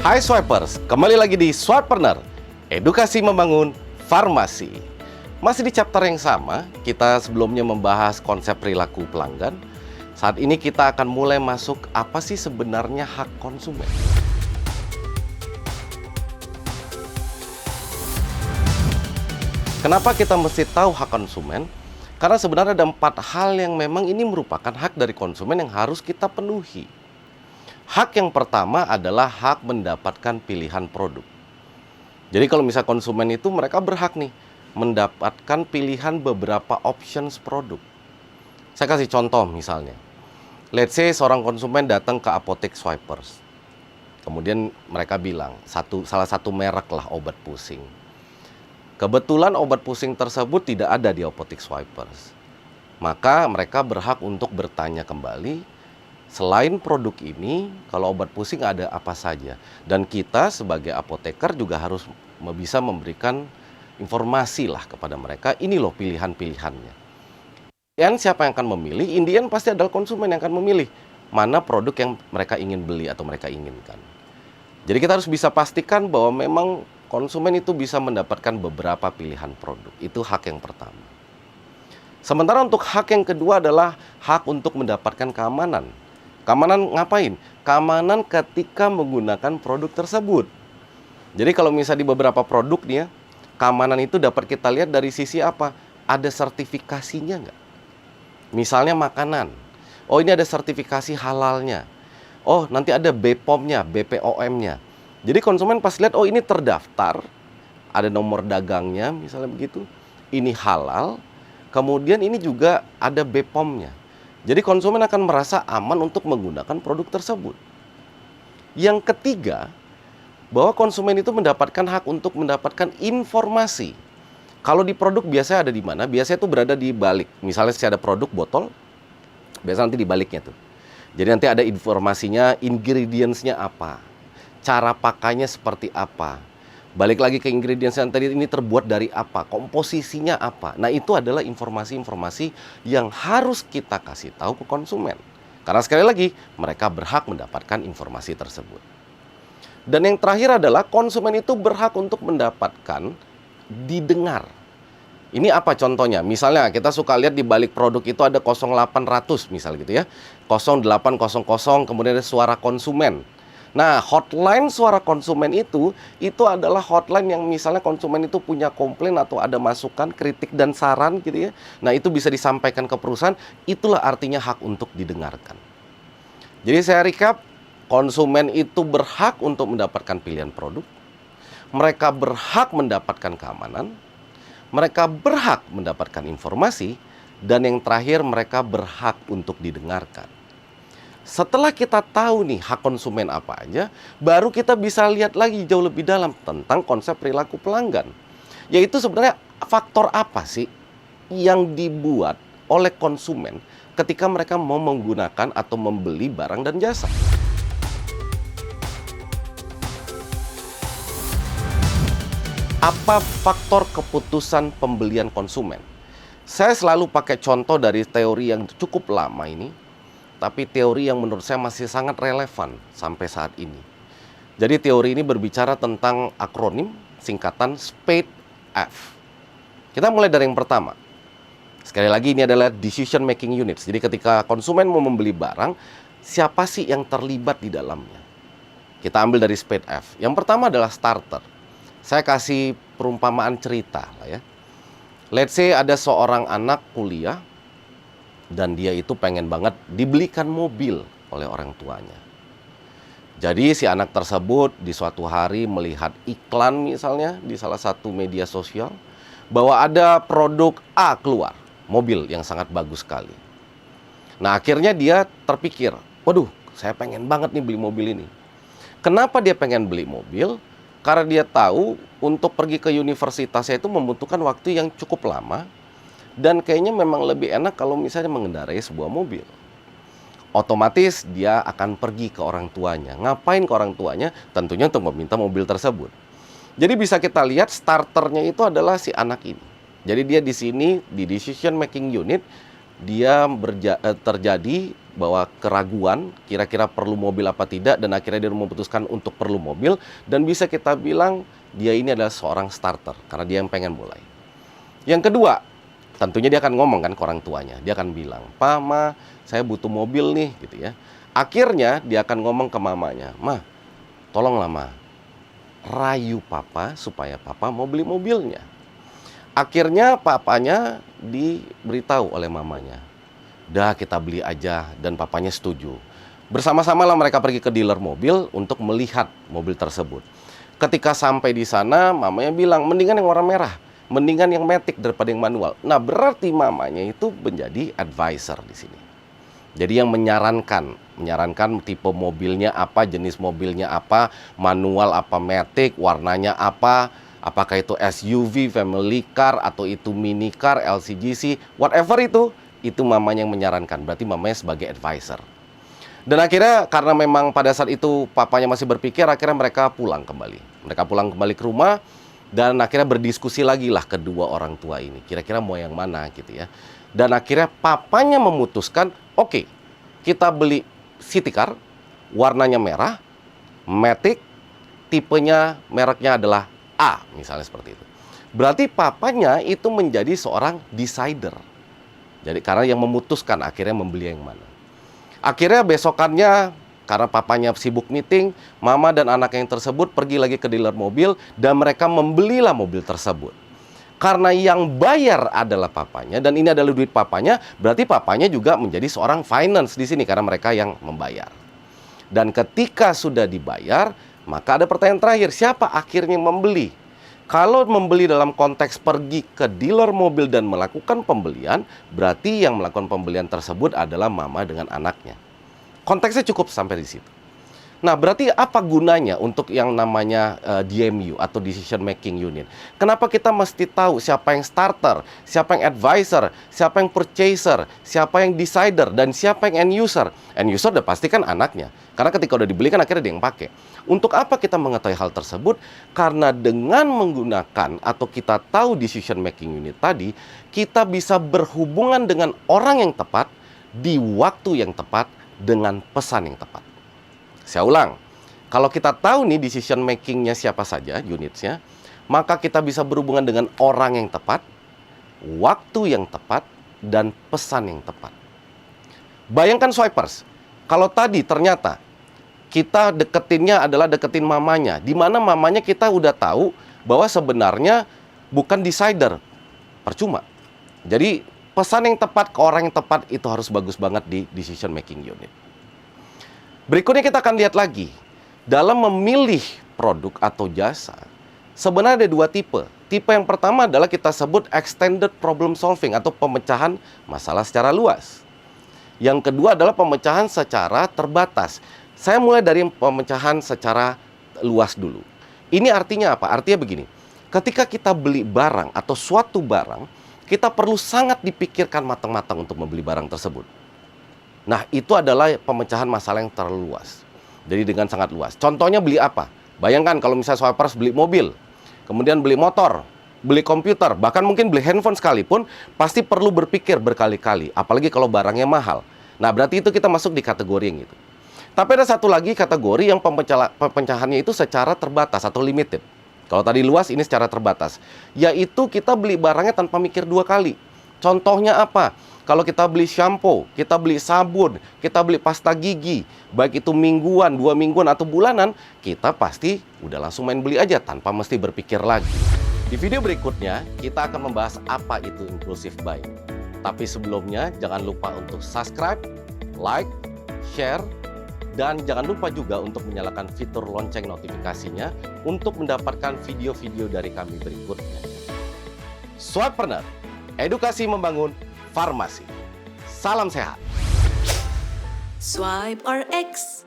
Hai Swipers, kembali lagi di Swipreneur, edukasi membangun farmasi. Masih di chapter yang sama, kita sebelumnya membahas konsep perilaku pelanggan. Saat ini kita akan mulai masuk apa sih sebenarnya hak konsumen. Kenapa kita mesti tahu hak konsumen? Karena sebenarnya ada 4 hal yang memang ini merupakan hak dari konsumen yang harus kita penuhi. Hak yang pertama adalah hak mendapatkan pilihan produk. Jadi kalau misal konsumen itu mereka berhak nih mendapatkan pilihan beberapa options produk. Saya kasih contoh misalnya. Let's say seorang konsumen datang ke apotek Swipers. Kemudian mereka bilang salah satu merek lah obat pusing. Kebetulan obat pusing tersebut tidak ada di apotek Swipers. Maka mereka berhak untuk bertanya kembali, selain produk ini, kalau obat pusing ada apa saja. Dan kita sebagai apoteker juga harus bisa memberikan informasi lah kepada mereka, ini loh pilihan-pilihannya. Dan siapa yang akan memilih? Indian pasti adalah konsumen yang akan memilih mana produk yang mereka ingin beli atau mereka inginkan. Jadi kita harus bisa pastikan bahwa memang konsumen itu bisa mendapatkan beberapa pilihan produk. Itu hak yang pertama. Sementara untuk hak yang kedua adalah hak untuk mendapatkan keamanan. Keamanan ngapain? Keamanan ketika menggunakan produk tersebut. Jadi kalau misalnya di beberapa produk nih ya, keamanan itu dapat kita lihat dari sisi apa? Ada sertifikasinya nggak? Misalnya makanan. Oh, ini ada sertifikasi halalnya. Oh, nanti ada BPOM-nya, BPOM-nya. Jadi konsumen pas lihat, oh ini terdaftar, ada nomor dagangnya misalnya begitu. Ini halal, kemudian ini juga ada BPOM-nya. Jadi konsumen akan merasa aman untuk menggunakan produk tersebut. Yang ketiga, bahwa konsumen itu mendapatkan hak untuk mendapatkan informasi. Kalau di produk biasanya ada di mana? Biasanya itu berada di balik. Misalnya ada produk botol, biasanya nanti di baliknya tuh. Jadi nanti ada informasinya, ingredients-nya apa, cara pakainya seperti apa. Balik lagi ke ingredients yang tadi, ini terbuat dari apa, komposisinya apa. Nah, itu adalah informasi-informasi yang harus kita kasih tahu ke konsumen. Karena sekali lagi, mereka berhak mendapatkan informasi tersebut. Dan yang terakhir adalah konsumen itu berhak untuk mendapatkan didengar. Ini apa contohnya? Misalnya kita suka lihat di balik produk itu ada 0800 misal gitu ya. 0800, kemudian ada suara konsumen. Nah, hotline suara konsumen itu adalah hotline yang misalnya konsumen itu punya komplain atau ada masukan, kritik dan saran gitu ya. Nah, itu bisa disampaikan ke perusahaan, itulah artinya hak untuk didengarkan. Jadi saya recap, konsumen itu berhak untuk mendapatkan pilihan produk. Mereka berhak mendapatkan keamanan. Mereka berhak mendapatkan informasi. Dan yang terakhir, mereka berhak untuk didengarkan. Setelah kita tahu nih hak konsumen apa aja, baru kita bisa lihat lagi jauh lebih dalam tentang konsep perilaku pelanggan. Yaitu sebenarnya faktor apa sih yang dibuat oleh konsumen ketika mereka mau menggunakan atau membeli barang dan jasa. Apa faktor keputusan pembelian konsumen? Saya selalu pakai contoh dari teori yang cukup lama ini. Tapi teori yang menurut saya masih sangat relevan sampai saat ini. Jadi teori ini berbicara tentang akronim singkatan SPADE-F. Kita mulai dari yang pertama. Sekali lagi ini adalah decision making units. Jadi ketika konsumen mau membeli barang, siapa sih yang terlibat di dalamnya? Kita ambil dari SPADE-F. Yang pertama adalah starter. Saya kasih perumpamaan cerita lah ya. Let's say ada seorang anak kuliah dan dia itu pengen banget dibelikan mobil oleh orang tuanya. Jadi si anak tersebut di suatu hari melihat iklan misalnya di salah satu media sosial bahwa ada produk A keluar, mobil yang sangat bagus sekali. Nah, akhirnya dia terpikir, waduh, saya pengen banget nih beli mobil ini. Kenapa dia pengen beli mobil? Karena dia tahu untuk pergi ke universitasnya itu membutuhkan waktu yang cukup lama. Dan kayaknya memang lebih enak kalau misalnya mengendarai sebuah mobil. Otomatis dia akan pergi ke orang tuanya. Ngapain ke orang tuanya? Tentunya untuk meminta mobil tersebut. Jadi bisa kita lihat starternya itu adalah si anak ini. Jadi dia di sini di decision making unit dia terjadi bahwa keraguan, kira-kira perlu mobil apa tidak, dan akhirnya dia memutuskan untuk perlu mobil, dan bisa kita bilang dia ini adalah seorang starter, karena dia yang pengen mulai. Yang kedua, tentunya dia akan ngomong kan ke orang tuanya, dia akan bilang, "Pa, Ma, saya butuh mobil nih," gitu ya. Akhirnya dia akan ngomong ke mamanya, "Ma, tolonglah Ma, rayu papa supaya papa mau beli mobilnya." Akhirnya papanya diberitahu oleh mamanya, "Dah, kita beli aja," dan papanya setuju. Bersama-sama lah mereka pergi ke dealer mobil untuk melihat mobil tersebut. Ketika sampai di sana, mamanya bilang, "Mendingan yang warna merah, mendingan yang matic daripada yang manual." Nah, berarti mamanya itu menjadi advisor di sini. Jadi yang menyarankan tipe mobilnya apa, jenis mobilnya apa, manual apa matic, warnanya apa, apakah itu SUV, family car, atau itu mini car, LCGC, whatever itu mamanya yang menyarankan. Berarti mamanya sebagai advisor. Dan akhirnya karena memang pada saat itu papanya masih berpikir, akhirnya mereka pulang kembali. Mereka pulang kembali ke rumah dan akhirnya berdiskusi lagi lah kedua orang tua ini. Kira-kira mau yang mana gitu ya. Dan akhirnya papanya memutuskan, oke, kita beli city car, warnanya merah, matic, tipenya mereknya adalah A, misalnya seperti itu. Berarti papanya itu menjadi seorang decider. Jadi karena yang memutuskan akhirnya membeli yang mana. Akhirnya besokannya, karena papanya sibuk meeting, mama dan anak yang tersebut pergi lagi ke dealer mobil dan mereka membelilah mobil tersebut. Karena yang bayar adalah papanya dan ini adalah duit papanya, berarti papanya juga menjadi seorang finance di sini karena mereka yang membayar. Dan ketika sudah dibayar, maka ada pertanyaan terakhir, siapa akhirnya membeli? Kalau membeli dalam konteks pergi ke dealer mobil dan melakukan pembelian, berarti yang melakukan pembelian tersebut adalah mama dengan anaknya. Konteksnya cukup sampai di situ. Nah, berarti apa gunanya untuk yang namanya DMU atau Decision Making Unit? Kenapa kita mesti tahu siapa yang starter, siapa yang advisor, siapa yang purchaser, siapa yang decider, dan siapa yang end user? End user udah pasti kan anaknya. Karena ketika udah dibeli kan akhirnya dia yang pakai. Untuk apa kita mengetahui hal tersebut? Karena dengan menggunakan atau kita tahu Decision Making Unit tadi, kita bisa berhubungan dengan orang yang tepat, di waktu yang tepat, dengan pesan yang tepat. Saya ulang, kalau kita tahu nih decision makingnya siapa saja unitsnya, maka kita bisa berhubungan dengan orang yang tepat, waktu yang tepat, dan pesan yang tepat. Bayangkan swipers, kalau tadi ternyata kita deketinnya adalah deketin mamanya, di mana mamanya kita udah tahu bahwa sebenarnya bukan decider, percuma. Jadi pesan yang tepat ke orang yang tepat itu harus bagus banget di decision making unit. Berikutnya kita akan lihat lagi, dalam memilih produk atau jasa, sebenarnya ada dua tipe. Tipe yang pertama adalah kita sebut extended problem solving atau pemecahan masalah secara luas. Yang kedua adalah pemecahan secara terbatas. Saya mulai dari pemecahan secara luas dulu. Ini artinya apa? Artinya begini, ketika kita beli barang atau suatu barang, kita perlu sangat dipikirkan matang-matang untuk membeli barang tersebut. Nah, itu adalah pemecahan masalah yang terlalu luas. Jadi dengan sangat luas. Contohnya beli apa? Bayangkan kalau misalnya swipers beli mobil, kemudian beli motor, beli komputer, bahkan mungkin beli handphone sekalipun, pasti perlu berpikir berkali-kali. Apalagi kalau barangnya mahal. Nah, berarti itu kita masuk di kategori yang itu. Tapi ada satu lagi kategori yang pemecahannya itu secara terbatas atau limited. Kalau tadi luas, ini secara terbatas. Yaitu kita beli barangnya tanpa mikir dua kali. Contohnya apa? Kalau kita beli shampoo, kita beli sabun, kita beli pasta gigi, baik itu mingguan, 2 mingguan, atau bulanan, kita pasti udah langsung main beli aja tanpa mesti berpikir lagi. Di video berikutnya, kita akan membahas apa itu impulsive buying. Tapi sebelumnya, jangan lupa untuk subscribe, like, share, dan jangan lupa juga untuk menyalakan fitur lonceng notifikasinya untuk mendapatkan video-video dari kami berikutnya. Swipreneur, edukasi membangun farmasi. Salam sehat. Swipe RX.